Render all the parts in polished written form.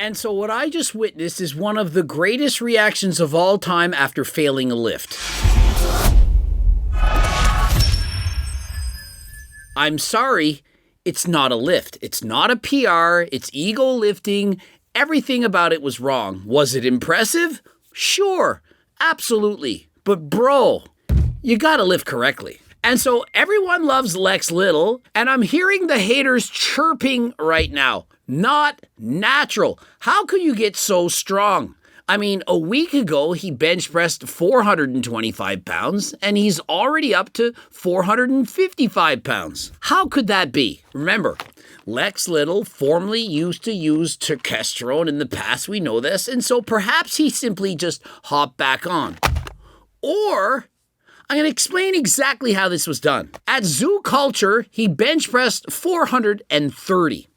And so what I just witnessed is one of the greatest reactions of all time after failing a lift. I'm sorry, it's not a lift. It's not a PR. It's ego lifting. Everything about it was wrong. Was it impressive? Sure, absolutely. But bro, you gotta lift correctly. And so everyone loves Lex Little, and I'm hearing the haters chirping right now. Not natural. How could you get so strong? I mean, a week ago, he bench pressed 425 pounds, and he's already up to 455 pounds. How could that be? Remember, Lex Little formerly used to use testosterone in the past, we know this, and so perhaps he simply just hopped back on. Or, I'm going to explain exactly how this was done. At Zoo Culture, he bench pressed 430.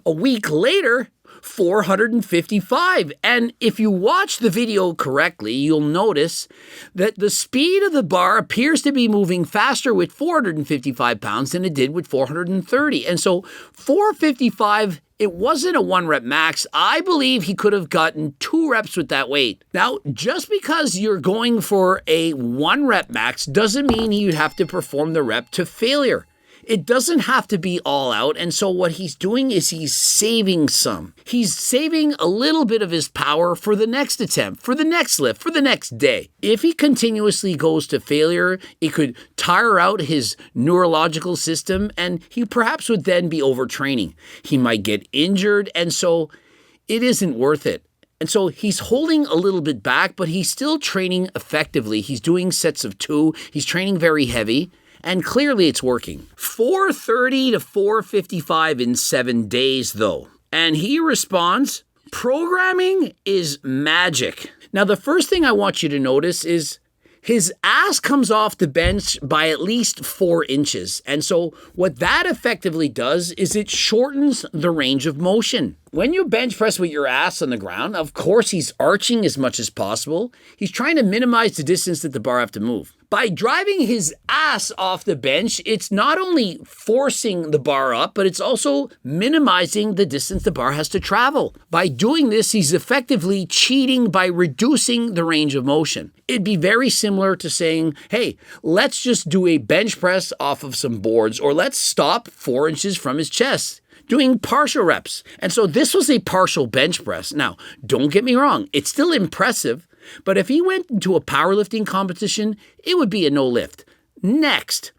A week later, 455. And if you watch the video correctly, you'll notice that the speed of the bar appears to be moving faster with 455 pounds than it did with 430. And so 455, it wasn't a 1 rep max. I believe he could have gotten 2 reps with that weight. Now, just because you're going for a 1 rep max doesn't mean you'd have to perform the rep to failure. It doesn't have to be all out, and so what he's doing is he's saving some. He's saving a little bit of his power for the next attempt, for the next lift, for the next day. If he continuously goes to failure, it could tire out his neurological system, and he perhaps would then be overtraining. He might get injured, and so it isn't worth it. And so he's holding a little bit back, but he's still training effectively. He's doing sets of 2. He's training very heavy. And clearly it's working. 430 to 455 in 7 days, though. And he responds, programming is magic. Now, the first thing I want you to notice is his ass comes off the bench by at least 4 inches. And so what that effectively does is it shortens the range of motion. When you bench press with your ass on the ground, of course he's arching as much as possible. He's trying to minimize the distance that the bar have to move. By driving his ass off the bench, it's not only forcing the bar up, but it's also minimizing the distance the bar has to travel. By doing this, he's effectively cheating by reducing the range of motion. It'd be very similar to saying, hey, let's just do a bench press off of some boards, or let's stop 4 inches from his chest, doing partial reps. And so this was a partial bench press. Now, don't get me wrong, it's still impressive, but if he went into a powerlifting competition, it would be a no lift. Next,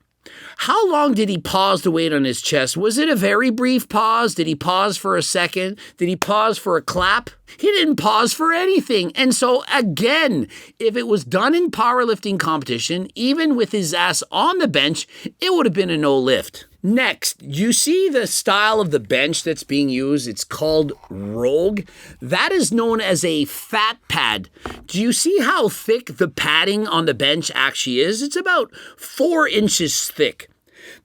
how long did he pause the weight on his chest? Was it a very brief pause? Did he pause for a second? Did he pause for a clap? He didn't pause for anything. And so again, if it was done in powerlifting competition, even with his ass on the bench, it would have been a no lift. Next, you see the style of the bench that's being used? It's called Rogue. That is known as a fat pad. Do you see how thick the padding on the bench actually is? It's about 4 inches thick.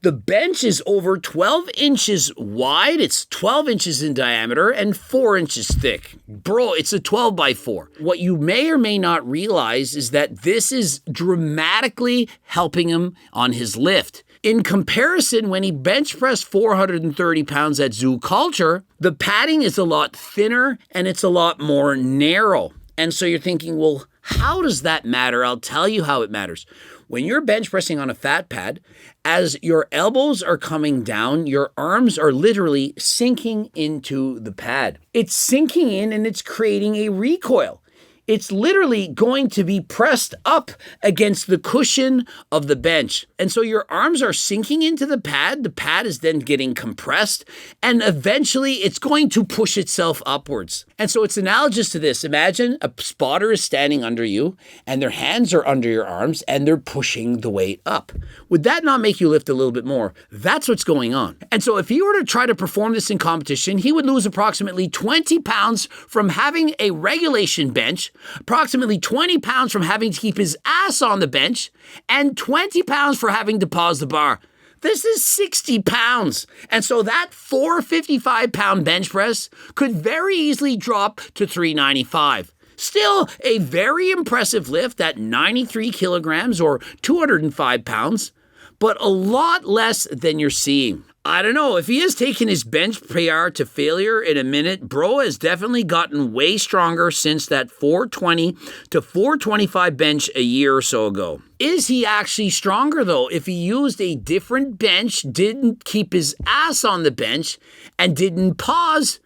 The bench is over 12 inches wide. It's 12 inches in diameter and 4 inches thick. Bro, it's a 12 by 4. What you may or may not realize is that this is dramatically helping him on his lift. In comparison, when he bench pressed 430 pounds at Zoo Culture, the padding is a lot thinner and it's a lot more narrow. And so you're thinking, well, how does that matter? I'll tell you how it matters. When you're bench pressing on a fat pad, as your elbows are coming down, your arms are literally sinking into the pad. It's sinking in and it's creating a recoil. It's literally going to be pressed up against the cushion of the bench. And so your arms are sinking into the pad. The pad is then getting compressed, and eventually it's going to push itself upwards. And so it's analogous to this. Imagine a spotter is standing under you, and their hands are under your arms, and they're pushing the weight up. Would that not make you lift a little bit more? That's what's going on. And so if he were to try to perform this in competition, he would lose approximately 20 pounds from having a regulation bench, approximately 20 pounds from having to keep his ass on the bench, and 20 pounds for having to pause the bar. This is 60 pounds. And so that 455-pound bench press could very easily drop to 395. Still a very impressive lift at 93 kilograms or 205 pounds, but a lot less than you're seeing. I don't know. If he has taken his bench PR to failure in a minute, bro has definitely gotten way stronger since that 420 to 425 bench a year or so ago. Is he actually stronger though? If he used a different bench, didn't keep his ass on the bench, and didn't pause,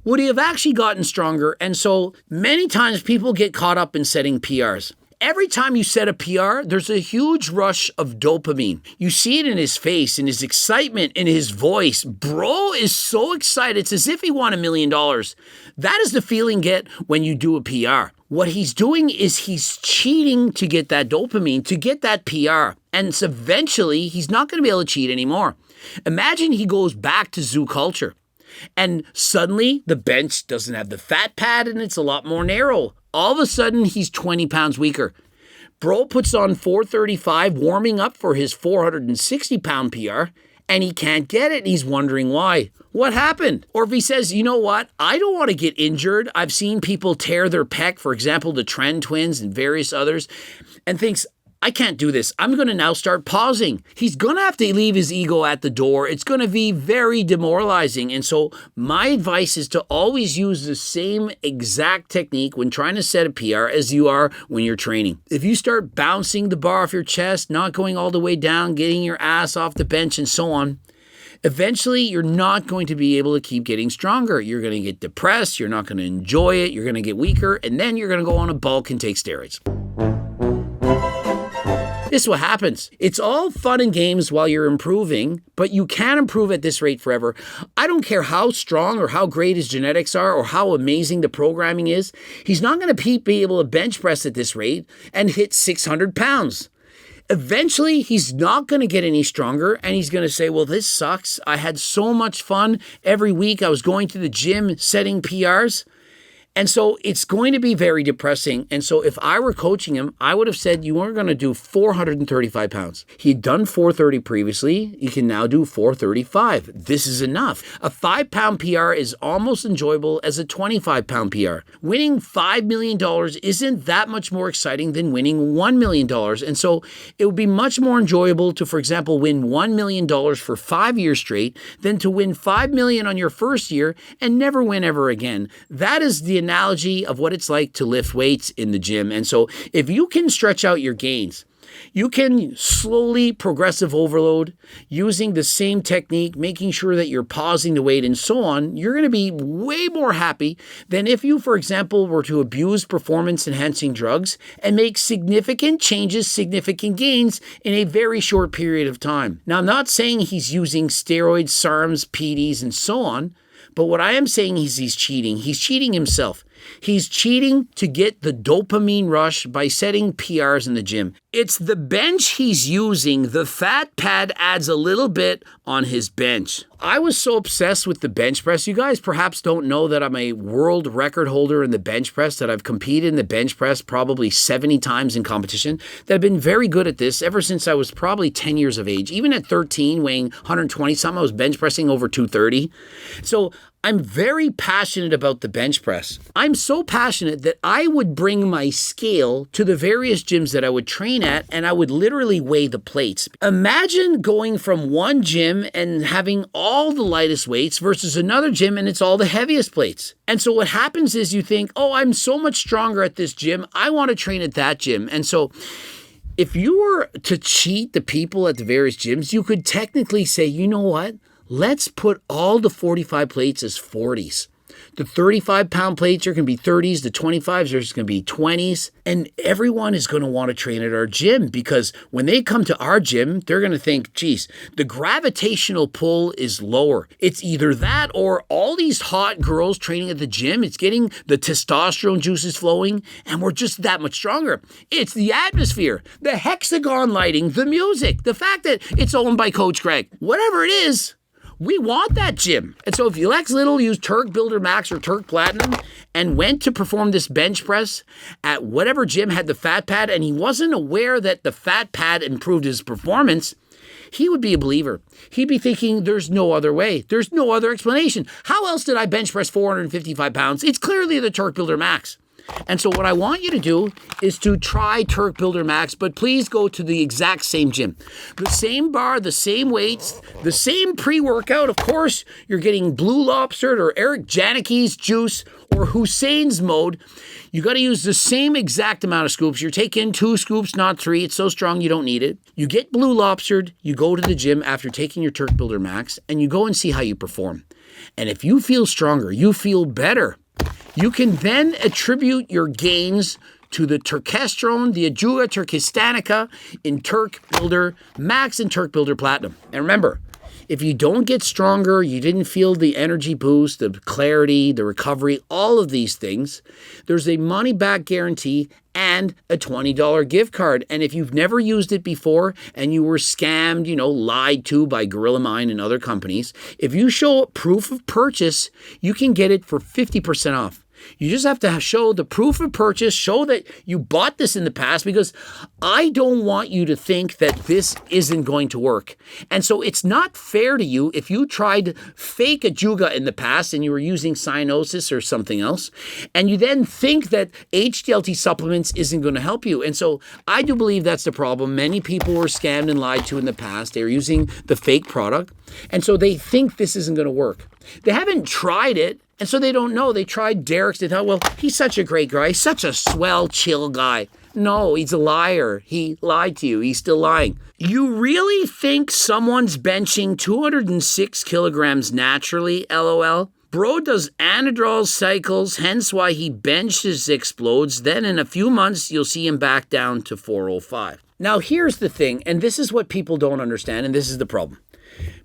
would he have actually gotten stronger? And so many times people get caught up in setting PRs. Every time you set a PR, there's a huge rush of dopamine. You see it in his face, in his excitement, in his voice. Bro is so excited. It's as if he won $1 million. That is the feeling get when you do a PR. What he's doing is he's cheating to get that dopamine, to get that PR. And so eventually, he's not going to be able to cheat anymore. Imagine he goes back to zoo culture. And suddenly, the bench doesn't have the fat pad and it's a lot more narrow. All of a sudden, he's 20 pounds weaker. Bro puts on 435, warming up for his 460-pound PR, and he can't get it. He's wondering why. What happened? Or if he says, you know what, I don't want to get injured. I've seen people tear their pec, for example, the Trend twins and various others, and thinks, I can't do this. I'm going to now start pausing. He's going to have to leave his ego at the door. It's going to be very demoralizing. And so my advice is to always use the same exact technique when trying to set a PR as you are when you're training. If you start bouncing the bar off your chest, not going all the way down, getting your ass off the bench and so on, eventually you're not going to be able to keep getting stronger. You're going to get depressed. You're not going to enjoy it. You're going to get weaker. And then you're going to go on a bulk and take steroids. This is what happens. It's all fun and games while you're improving, but you can't improve at this rate forever. I don't care how strong or how great his genetics are or how amazing the programming is. He's not going to be able to bench press at this rate and hit 600 pounds. Eventually, he's not going to get any stronger, and he's going to say, well, this sucks. I had so much fun every week. I was going to the gym, setting PRs. And so it's going to be very depressing. And so if I were coaching him, I would have said you weren't going to do 435 pounds. He'd done 430 previously. You can now do 435. This is enough. A 5-pound PR is almost enjoyable as a 25-pound PR. Winning $5 million isn't that much more exciting than winning $1 million. And so it would be much more enjoyable to, for example, win $1 million for 5 years straight than to win $5 million on your first year and never win ever again. That is the analogy of what it's like to lift weights in the gym. And so if you can stretch out your gains, you can slowly progressive overload using the same technique, making sure that you're pausing the weight and so on, you're going to be way more happy than if you, for example, were to abuse performance-enhancing drugs and make significant changes, significant gains in a very short period of time. Now, I'm not saying he's using steroids, SARMs, PDs, and so on, but what I am saying is he's cheating. He's cheating himself. He's cheating to get the dopamine rush by setting PRs in the gym. It's the bench he's using. The fat pad adds a little bit on his bench. I was so obsessed with the bench press. You guys perhaps don't know that I'm a world record holder in the bench press, that I've competed in the bench press probably 70 times in competition, that I've been very good at this ever since I was probably 10 years of age. Even at 13, weighing 120 something, I was bench pressing over 230. So I'm very passionate about the bench press. I'm so passionate that I would bring my scale to the various gyms that I would train at, and I would literally weigh the plates. Imagine going from one gym and having all the lightest weights versus another gym and it's all the heaviest plates. And so what happens is you think, oh, I'm so much stronger at this gym. I want to train at that gym. And so if you were to cheat the people at the various gyms, you could technically say, you know what? Let's put all the 45 plates as 40s. The 35-pound plates are going to be 30s. The 25s are just going to be 20s. And everyone is going to want to train at our gym because when they come to our gym, they're going to think, geez, the gravitational pull is lower. It's either that or all these hot girls training at the gym. It's getting the testosterone juices flowing, and we're just that much stronger. It's the atmosphere, the hexagon lighting, the music, the fact that it's owned by Coach Greg. Whatever it is, we want that gym. And so if Lex Little used Turk Builder Max or Turk Platinum and went to perform this bench press at whatever gym had the fat pad and he wasn't aware that the fat pad improved his performance, he would be a believer. He'd be thinking, there's no other way. There's no other explanation. How else did I bench press 455 pounds? It's clearly the Turk Builder Max. And so what I want you to do is to try Turk Builder Max, but please go to the exact same gym. The same bar, the same weights, the same pre-workout. Of course, you're getting Blue Lobster or Eric Janicki's juice or Hussein's mode. You got to use the same exact amount of scoops. You're taking 2 scoops, not 3. It's so strong you don't need it. You get Blue Lobstered, you go to the gym after taking your Turk Builder Max, and you go and see how you perform. And if you feel stronger, you feel better, you can then attribute your gains to the Turkestrone, the Ajuga Turkistanica in Turk Builder Max and Turk Builder Platinum. And remember, if you don't get stronger, you didn't feel the energy boost, the clarity, the recovery, all of these things, there's a money-back guarantee and a $20 gift card. And if you've never used it before and you were scammed, lied to by Gorilla Mind and other companies, if you show proof of purchase, you can get it for 50% off. You just have to show the proof of purchase, show that you bought this in the past, because I don't want you to think that this isn't going to work. And so it's not fair to you if you tried fake Ajuga in the past and you were using cyanosis or something else, and you then think that HDLT supplements isn't going to help you. And so I do believe that's the problem. Many people were scammed and lied to in the past. They were using the fake product, and so they think this isn't going to work. They haven't tried it. And so they don't know. They tried Derek's. They thought, well, he's such a great guy. He's such a swell, chill guy. No, he's a liar. He lied to you. He's still lying. You really think someone's benching 206 kilograms naturally, LOL? Bro does anadrol cycles, hence why he benches explodes. Then in a few months, you'll see him back down to 405. Now, here's the thing, and this is what people don't understand, and this is the problem.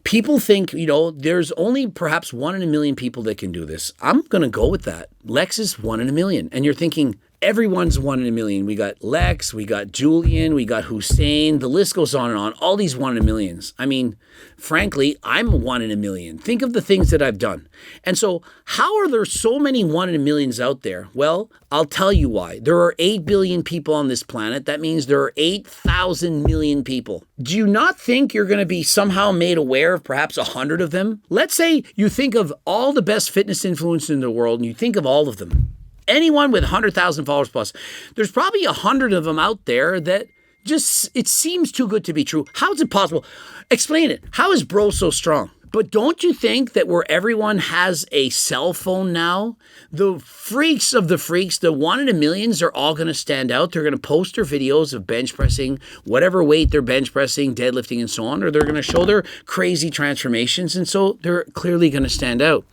People think, there's only perhaps 1 in a million people that can do this. I'm going to go with that. Lexx is 1 in a million. And you're thinking, everyone's 1 in a million. We got Lexx, we got Julian, we got Hussein. The list goes on and on. All these 1 in a millions. I mean, frankly, I'm 1 in a million. Think of the things that I've done. And so how are there so many 1 in a millions out there? Well, I'll tell you why. There are 8 billion people on this planet. That means there are 8,000 million people. Do you not think you're going to be somehow made aware of perhaps 100 of them? Let's say you think of all the best fitness influencers in the world and you think of all of them. Anyone with 100,000 followers plus, there's probably 100 of them out there that just, it seems too good to be true. How is it possible? Explain it. How is bro so strong? But don't you think that where everyone has a cell phone now, the freaks of the freaks, the 1 in a millions are all going to stand out. They're going to post their videos of bench pressing, whatever weight they're bench pressing, deadlifting, and so on, or they're going to show their crazy transformations, and so they're clearly going to stand out.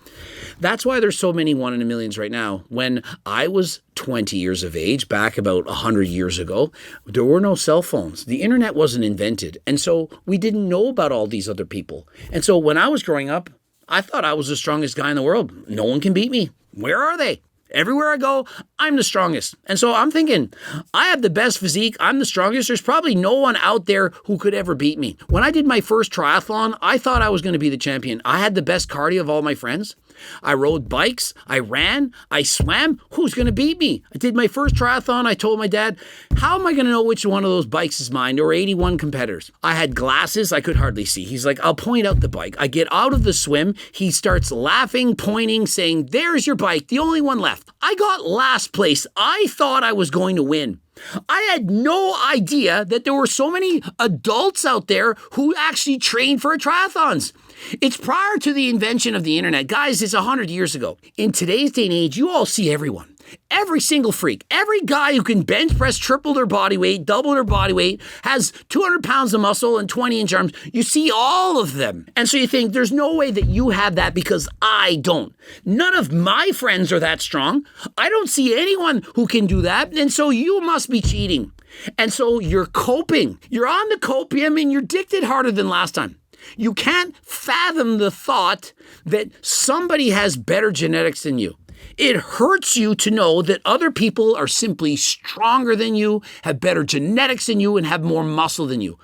That's why there's so many 1 in a millions right now. When I was 20 years of age, back about 100 years ago, there were no cell phones. The internet wasn't invented. And so we didn't know about all these other people. And so when I was growing up, I thought I was the strongest guy in the world. No one can beat me. Where are they? Everywhere I go, I'm the strongest. And so I'm thinking, I have the best physique. I'm the strongest. There's probably no one out there who could ever beat me. When I did my first triathlon, I thought I was going to be the champion. I had the best cardio of all my friends. I rode bikes, I ran, I swam. Who's going to beat me? I did my first triathlon. I told my dad, how am I going to know which one of those bikes is mine? There were 81 competitors. I had glasses. I could hardly see. He's like, I'll point out the bike. I get out of the swim. He starts laughing, pointing, saying, there's your bike, the only one left. I got last place. I thought I was going to win. I had no idea that there were so many adults out there who actually trained for triathlons. It's prior to the invention of the internet. Guys, it's 100 years ago. In today's day and age, you all see everyone. Every single freak, every guy who can bench press triple their body weight, double their body weight, has 200 pounds of muscle and 20-inch arms. You see all of them. And so you think, there's no way that you have that because I don't. None of my friends are that strong. I don't see anyone who can do that. And so you must be cheating. And so you're coping. You're on the copium and you're addicted harder than last time. You can't fathom the thought that somebody has better genetics than you. It hurts you to know that other people are simply stronger than you, have better genetics than you, and have more muscle than you.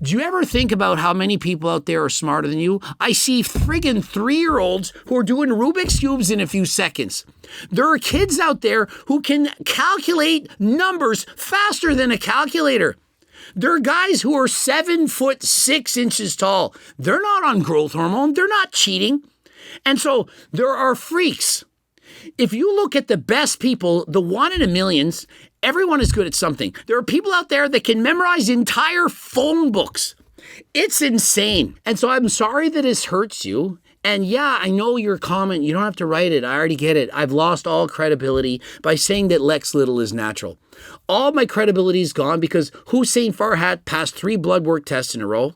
Do you ever think about how many people out there are smarter than you? I see friggin' 3-year-olds who are doing Rubik's Cubes in a few seconds. There are kids out there who can calculate numbers faster than a calculator. There are guys who are 7'6" tall. They're not on growth hormone. They're not cheating. And so there are freaks. If you look at the best people, the one in a millions, everyone is good at something. There are people out there that can memorize entire phone books. It's insane. And so I'm sorry that this hurts you. And yeah, I know your comment. You don't have to write it. I already get it. I've lost all credibility by saying that Lex Little is natural. All my credibility is gone because Hussein Farhat passed 3 blood work tests in a row.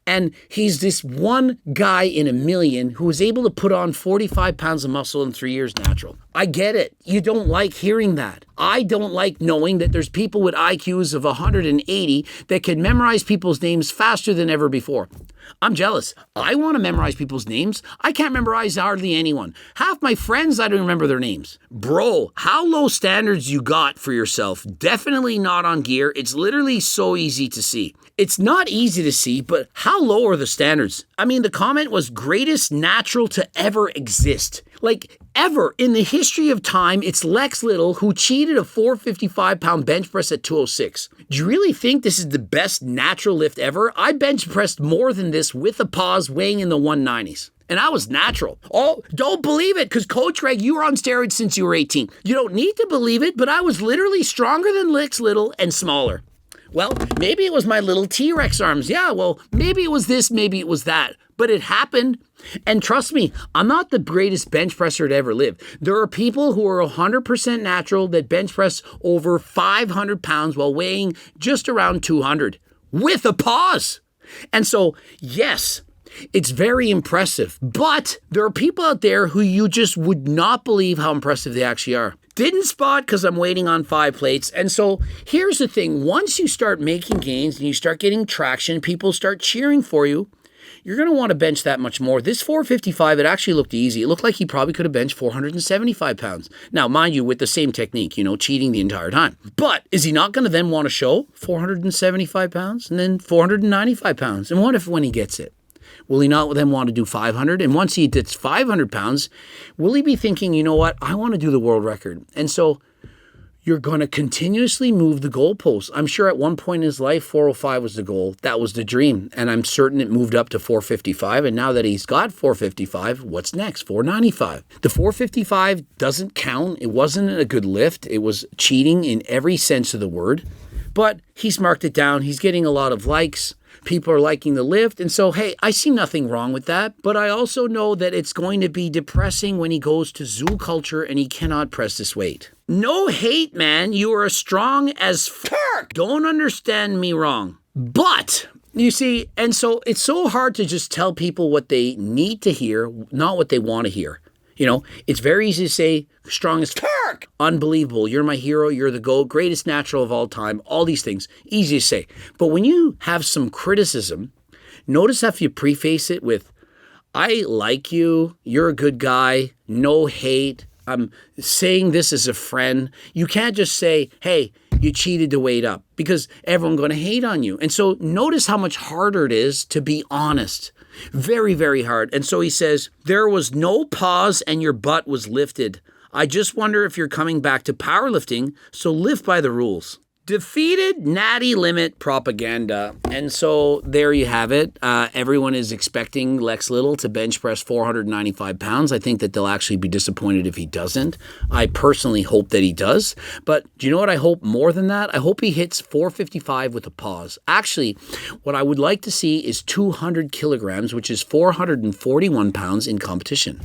And he's this one guy in a million who was able to put on 45 pounds of muscle in 3 years natural. I get it. You don't like hearing that. I don't like knowing that there's people with IQs of 180 that can memorize people's names faster than ever before. I'm jealous. I want to memorize people's names. I can't memorize hardly anyone. Half my friends, I don't remember their names. Bro, how low standards you got for yourself. Definitely not on gear. It's literally so easy to see. It's not easy to see, but how low are the standards? I mean, the comment was greatest natural to ever exist. Like, ever in the history of time, it's Lex Little who cheated a 455-pound bench press at 206. Do you really think this is the best natural lift ever? I bench pressed more than this with a pause weighing in the 190s. And I was natural. Oh, don't believe it, because Coach Greg, you were on steroids since you were 18. You don't need to believe it, but I was literally stronger than Lex Little and smaller. Well, maybe it was my little T-Rex arms. Yeah, well, maybe it was this, maybe it was that. But it happened. And trust me, I'm not the greatest bench presser to ever live. There are people who are 100% natural that bench press over 500 pounds while weighing just around 200 with a pause. And so, yes, it's very impressive. But there are people out there who you just would not believe how impressive they actually are. Didn't spot because I'm waiting on 5 plates. And so here's the thing. Once you start making gains and you start getting traction, people start cheering for you, you're going to want to bench that much more. This 455, it actually looked easy. It looked like he probably could have benched 475 pounds. Now, mind you, with the same technique, cheating the entire time. But is he not going to then want to show 475 pounds and then 495 pounds? And what if when he gets it? Will he not then want to do 500? And once he gets 500 pounds, will he be thinking, you know what, I want to do the world record? And so you're going to continuously move the goalposts. I'm sure at one point in his life, 405 was the goal. That was the dream. And I'm certain it moved up to 455. And now that he's got 455, what's next? 495. The 455 doesn't count. It wasn't a good lift. It was cheating in every sense of the word. But he's marked it down. He's getting a lot of likes. People are liking the lift. And so, hey, I see nothing wrong with that. But I also know that it's going to be depressing when he goes to zoo culture and he cannot press this weight. No hate, man. You are as strong as fuck. Don't understand me wrong. But, you see, and so it's so hard to just tell people what they need to hear, not what they want to hear. It's very easy to say, strong as fuck, unbelievable, you're my hero, you're the GOAT, greatest natural of all time, all these things, easy to say. But when you have some criticism, notice how if you preface it with, I like you, you're a good guy, no hate, I'm saying this as a friend. You can't just say, hey, you cheated to weight up, because everyone's going to hate on you. And so notice how much harder it is to be honest. Very, very hard. And so he says, there was no pause and your butt was lifted. I just wonder if you're coming back to powerlifting, so lift by the rules. Defeated natty limit propaganda. And so there you have it. Everyone is expecting Lex Little to bench press 495 pounds. I think that they'll actually be disappointed if he doesn't. I personally hope that he does. But do you know what I hope more than that? I hope he hits 455 with a pause. Actually, what I would like to see is 200 kilograms, which is 441 pounds in competition.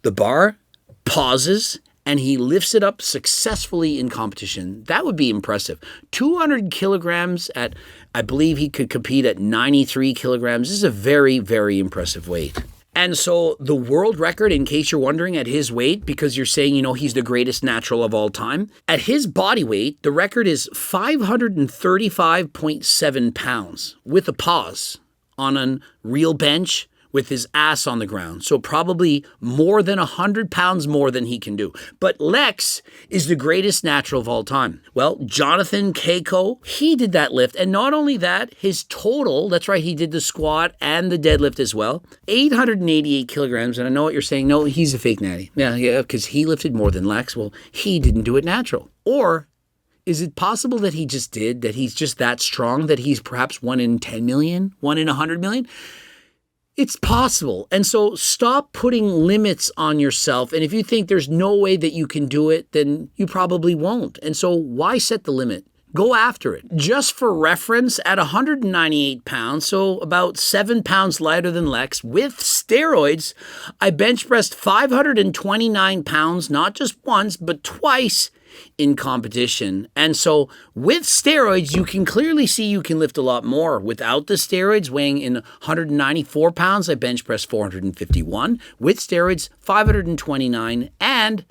The bar pauses and he lifts it up successfully in competition. That would be impressive. 200 kilograms at, I believe he could compete at 93 kilograms. This is a very, very impressive weight. And so the world record, in case you're wondering, at his weight, because you're saying, he's the greatest natural of all time, at his body weight, the record is 535.7 pounds with a pause on a real bench, with his ass on the ground. So probably more than 100 pounds more than he can do. But Lex is the greatest natural of all time. Well, Jonathan Keiko, he did that lift. And not only that, his total, that's right, he did the squat and the deadlift as well, 888 kilograms. And I know what you're saying. No, he's a fake natty. Yeah, because he lifted more than Lex. Well, he didn't do it natural. Or is it possible that he just did, that he's just that strong, that he's perhaps 1 in 10 million, 1 in 100 million? It's possible. And so stop putting limits on yourself. And if you think there's no way that you can do it, then you probably won't. And so why set the limit? Go after it. Just for reference, at 198 pounds, so about 7 pounds lighter than Lexx, with steroids, I bench pressed 529 pounds, not just once, but twice in competition. And so with steroids, you can clearly see you can lift a lot more. Without the steroids, weighing in 194 pounds, I bench pressed 451. With steroids, 529. And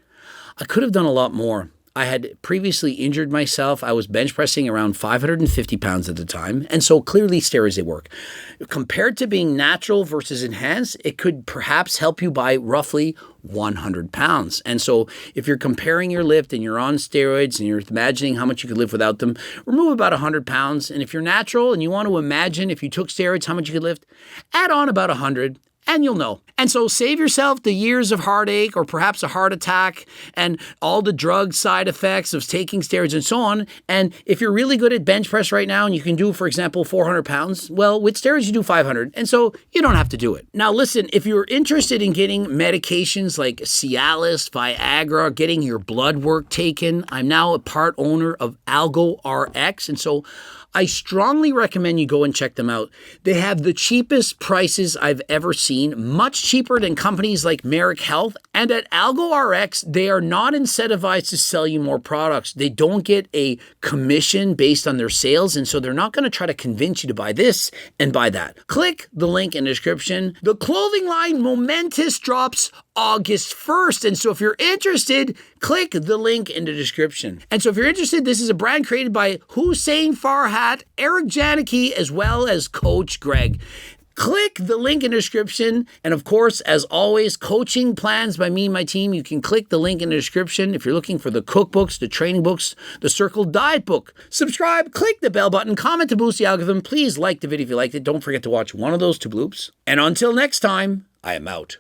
I could have done a lot more. I had previously injured myself. I was bench pressing around 550 pounds at the time. And so clearly steroids, they work. Compared to being natural versus enhanced, it could perhaps help you by roughly 100 pounds. And so if you're comparing your lift and you're on steroids and you're imagining how much you could lift without them, remove about 100 pounds. And if you're natural and you want to imagine if you took steroids, how much you could lift, add on about 100. And you'll know. And so save yourself the years of heartache or perhaps a heart attack and all the drug side effects of taking steroids and so on. And if you're really good at bench press right now and you can do, for example, 400 pounds, well, with steroids, you do 500. And so you don't have to do it. Now, listen, if you're interested in getting medications like Cialis, Viagra, getting your blood work taken, I'm now a part owner of Algo RX. And so I strongly recommend you go and check them out. They have the cheapest prices I've ever seen, much cheaper than companies like Merrick Health. And at Algo RX, they are not incentivized to sell you more products. They don't get a commission based on their sales, and so they're not going to try to convince you to buy this and buy that. Click the link in the description. The clothing line Momentous drops August 1st. And so if you're interested, click the link in the description. And so if you're interested, this is a brand created by Hussein Farhat, Eric Janicki, as well as Coach Greg. Click the link in the description. And of course, as always, coaching plans by me and my team. You can click the link in the description if you're looking for the cookbooks, the training books, the Circle Diet book. Subscribe, click the bell button, comment to boost the algorithm. Please like the video if you liked it. Don't forget to watch one of those two bloops. And until next time, I am out.